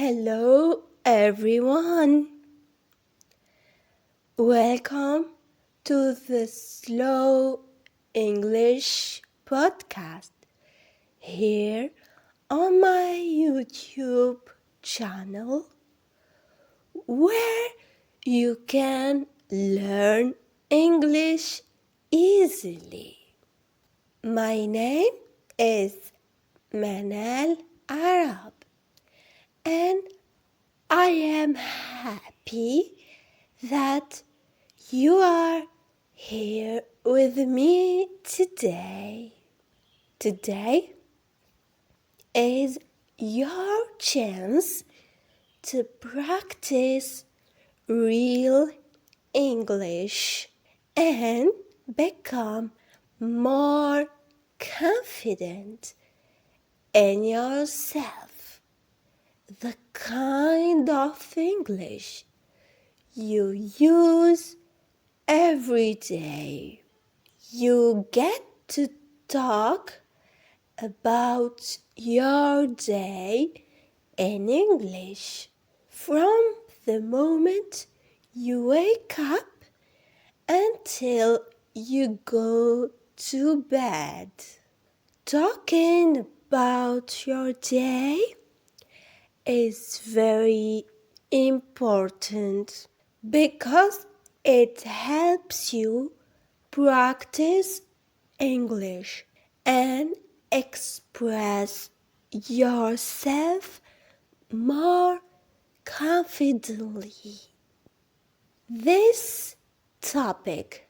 Hello everyone. Welcome to the Slow English podcast here on my YouTube channel where you can learn English easily. My name is manelarab and I am happy that you are here with me today. Today is your chance to practice real English and become more confident in yourself. The kind of English you use every day. You get to talk about your day in English from the moment you wake up until you go to bed. Talking about your day is very important because it helps you practice English and express yourself more confidently. This topic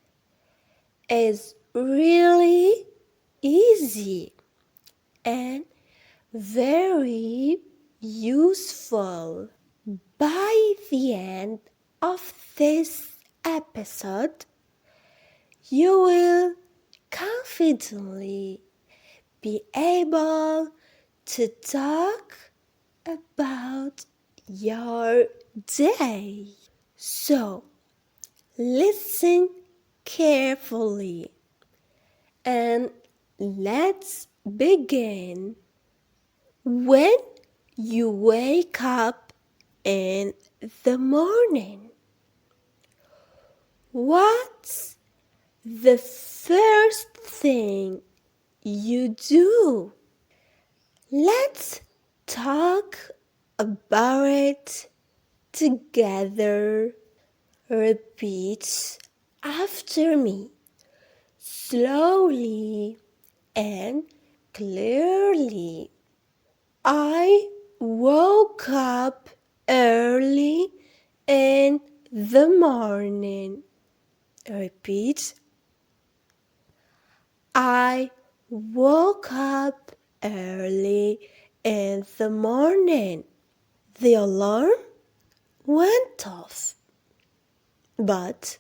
is really easy and very useful. By the end of this episode, you will confidently be able to talk about your day. So, listen carefully and let's begin. When you wake up in the morning, what's the first thing you do? Let's talk about it together. Repeat after me, slowly and clearly. I woke up early in the morning. Repeat. I woke up early in the morning. The alarm went off, but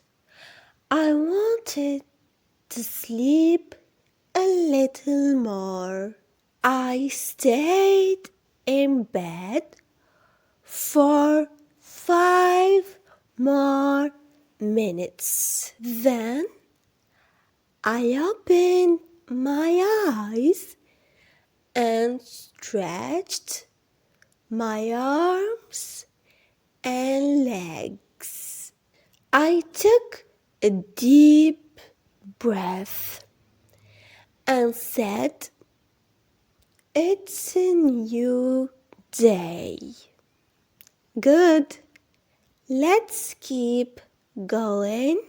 I wanted to sleep a little more. I stayed in bed for 5 more minutes. Then I opened my eyes and stretched my arms and legs. I took a deep breath and said, "It's a new day." Good. Let's keep going.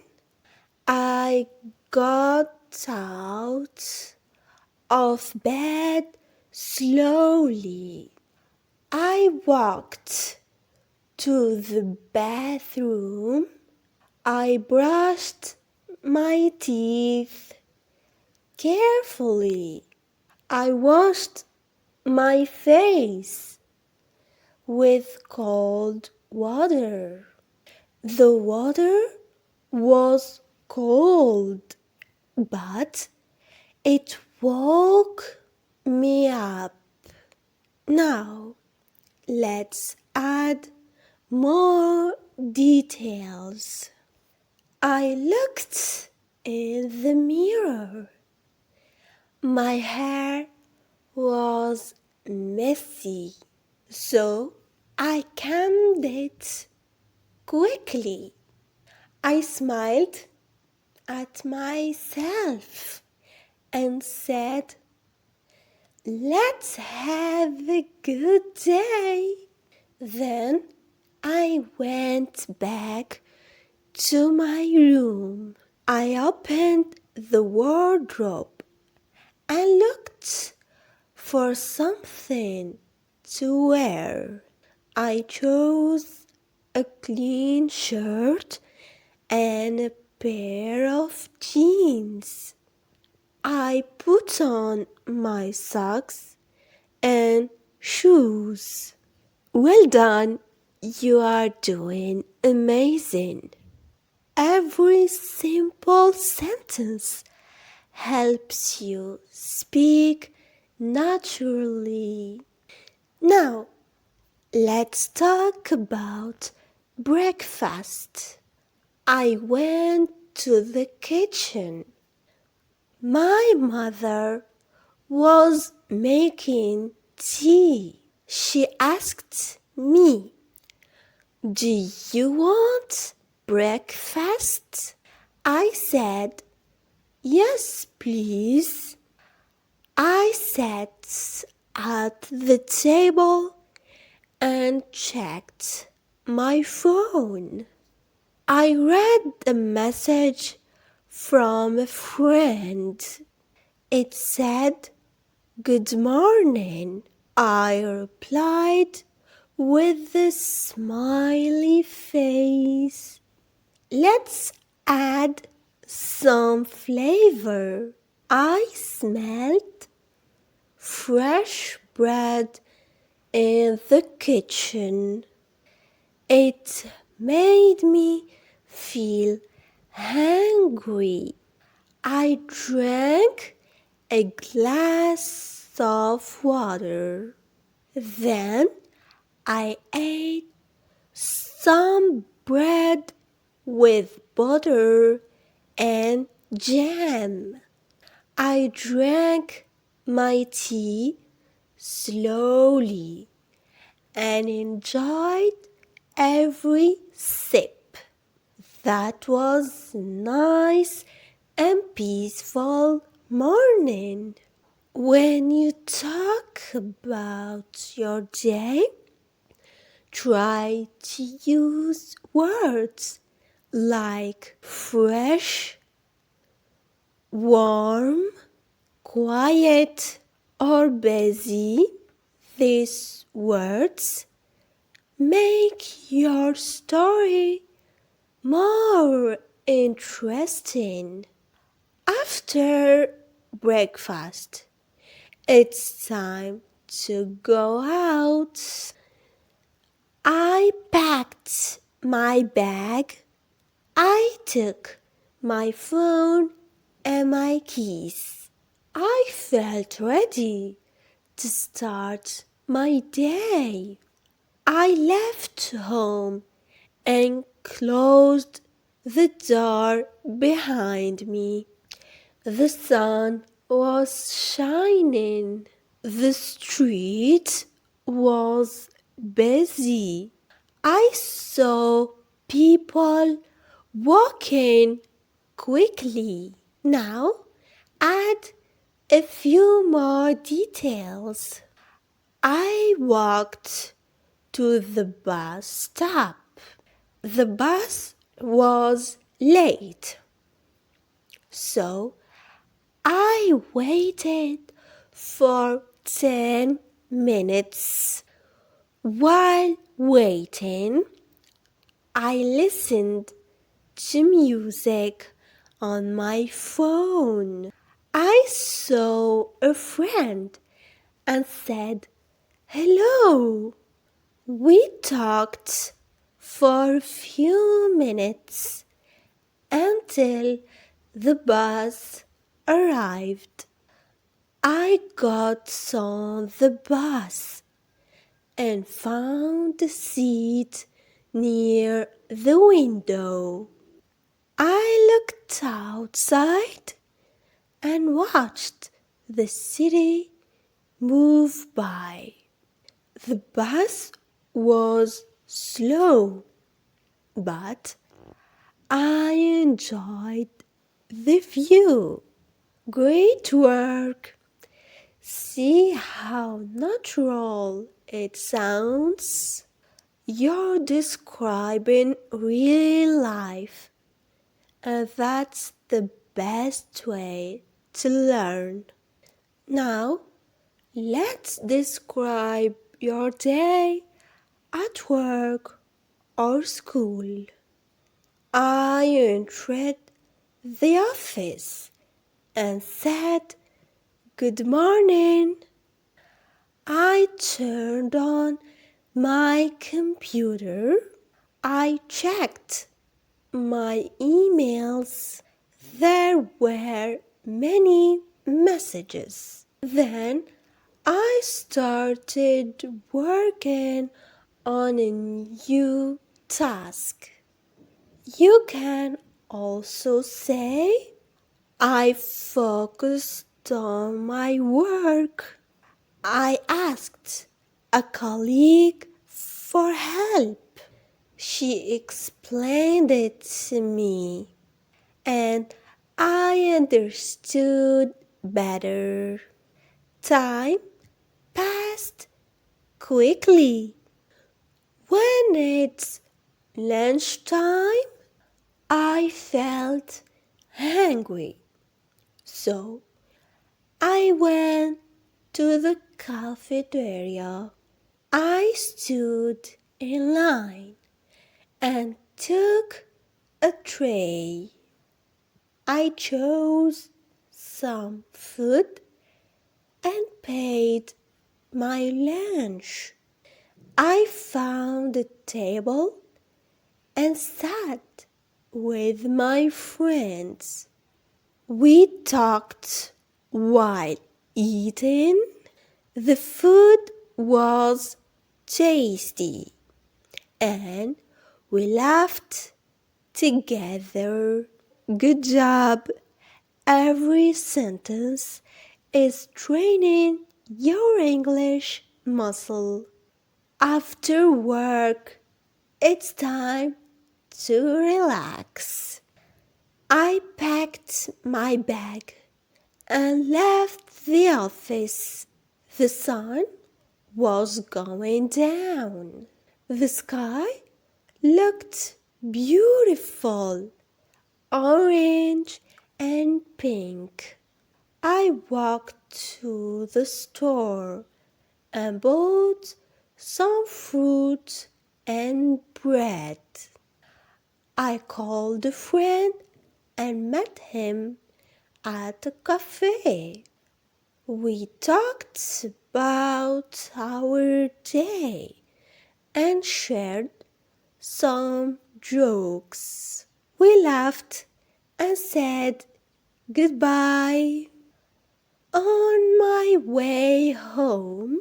I got out of bed slowly. I walked to the bathroom. I brushed my teeth carefully. I washed my face with cold water. The water was cold, but it woke me up. Now, let's add more details. I looked in the mirror. My hair was messy, so I calmed it quickly. I smiled at myself and said, "Let's have a good day." Then I went back to my room. I opened the wardrobe and looked for something to wear. I chose a clean shirt and a pair of jeans. I put on my socks and shoes. Well done, you are doing amazing. Every simple sentence helps you speak naturally. Now, let's talk about breakfast. I went to the kitchen. My mother was making tea. She asked me, "Do you want breakfast?" I said, "Yes, please." I sat at the table and checked my phone. I read a message from a friend. It said, "Good morning." I replied with a smiley face. Let's add some flavor. I smelled fresh bread in the kitchen. It made me feel hungry. I drank a glass of water. Then I ate some bread with butter and jam. I drank my tea slowly and enjoyed every sip. That was nice and peaceful morning. When you talk about your day, try to use words like fresh, warm, quiet, or busy. These words make your story more interesting. After breakfast, it's time to go out. I packed my bag. I took my phone and my keys. I felt ready to start my day. I left home and closed the door behind me. The sun was shining. The street was busy. I saw people walking quickly. Now, add a few more details. I walked to the bus stop. The bus was late, so I waited for 10 minutes. While waiting, I listened to music on my phone. I saw a friend and said, "Hello." We talked for a few minutes until the bus arrived. I got on the bus and found a seat near the window. I looked outside and watched the city move by. The bus was slow, but I enjoyed the view. Great work! See how natural it sounds? You're describing real life, and that's the best way to learn. Now, let's describe your day at work or school. I entered the office and said, "Good morning." I turned on my computer. I checked my emails. There were many messages. Then I started working on a new task. You can also say, "I focused on my work." I asked a colleague for help. She explained it to me, and I understood better. Time passed quickly. When it's lunchtime, I felt hungry, so I went to the cafeteria. I stood in line and took a tray. I chose some food and paid my lunch. I found a table and sat with my friends. We talked while eating. The food was tasty, and we laughed together. Good job! Every sentence is training your English muscle. After work, it's time to relax. I packed my bag and left the office. The sun was going down. The sky looked beautiful, orange and pink. I walked to the store and bought some fruit and bread. I called a friend and met him at a cafe. We talked about our day and shared some jokes. We laughed and said goodbye. On my way home,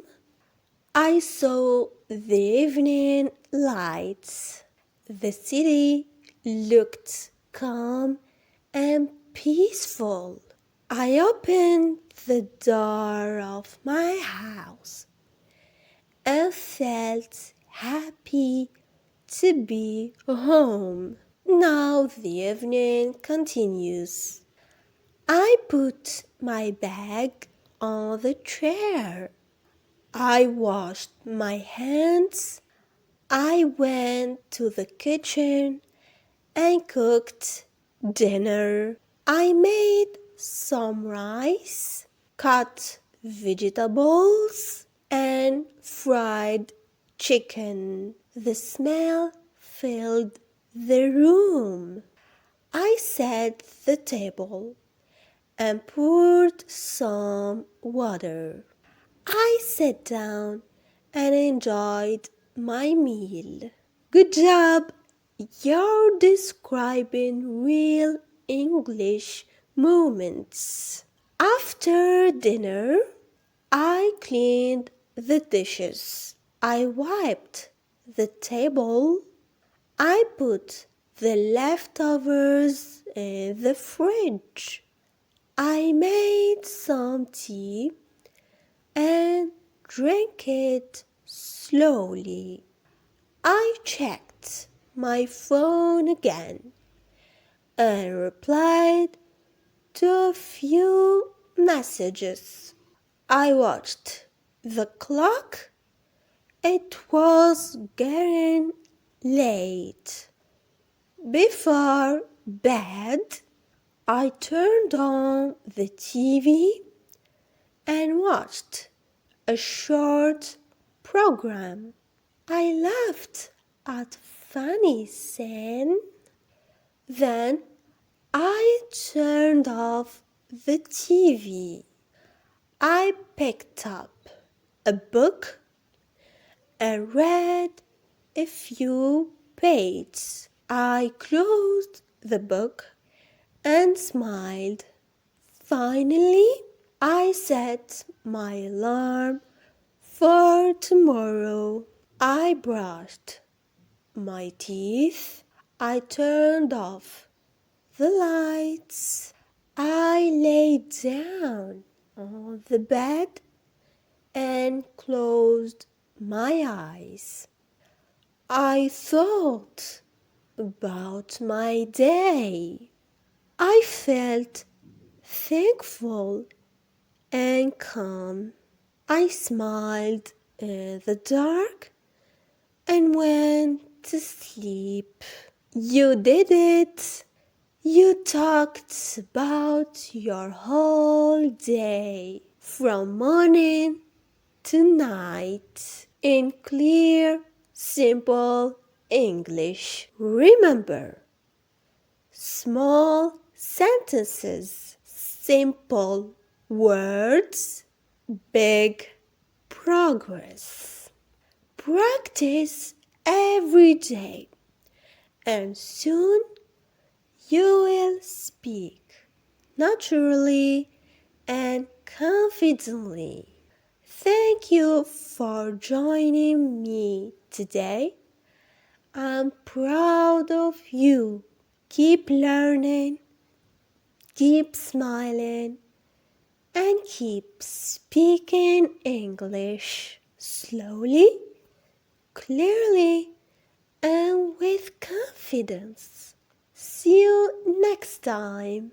I saw the evening lights. The city looked calm and peaceful. I opened the door of my house and felt happy to be home. Now the evening continues. I put my bag on the chair. I washed my hands. I went to the kitchen and cooked dinner. I made some rice, cut vegetables, and fried chicken. The smell filled the room. I set the table and poured some water. I sat down and enjoyed my meal. Good job! You're describing real English moments. After dinner, I cleaned the dishes. I wiped the table. I put the leftovers in the fridge. I made some tea and drank it slowly. I checked my phone again and replied to a few messages. I watched the clock. It was getting late. Before bed, I turned on the TV and watched a short program. I laughed at funny scene. Then I turned off the TV. I picked up a book and read a few pages. I closed the book and smiled. Finally, I set my alarm for tomorrow. I brushed my teeth. I turned off the lights. I lay down on the bed and closed my eyes. I thought about my day. I felt thankful and calm. I smiled in the dark and went to sleep. You did it! You talked about your whole day, from morning to night, in clear, simple English. Remember, small sentences, simple words, big progress. Practice every day, and soon you will speak naturally and confidently. Thank you for joining me today. I'm proud of you. Keep learning, keep smiling, and keep speaking English slowly, clearly, and with confidence. See you next time.